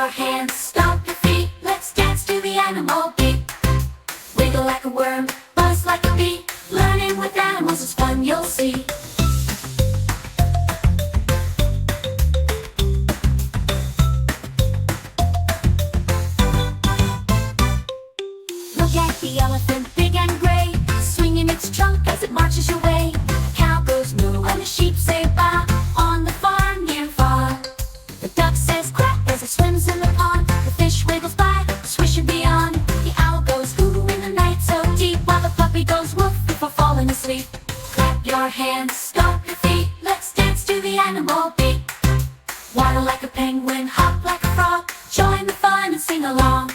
your hands, stomp your feet, let's dance to the animal beat. Wiggle like a worm, buzz like a bee, learning with animals is fun, you'll see. Look at the elephant, big and gray, swinging its trunk as it marches your way. Cow goes moo and the sheep say baa, on the farm near far. The duck says quack as it swims in the pond. The fish wiggles by, swish and beyond. The owl goes ooh in the night so deep, while the puppy goes woof before falling asleep. Clap your hands, stomp your feet, let's dance to the animal beat. Waddle like a penguin, hop like a frog, join the fun and sing along.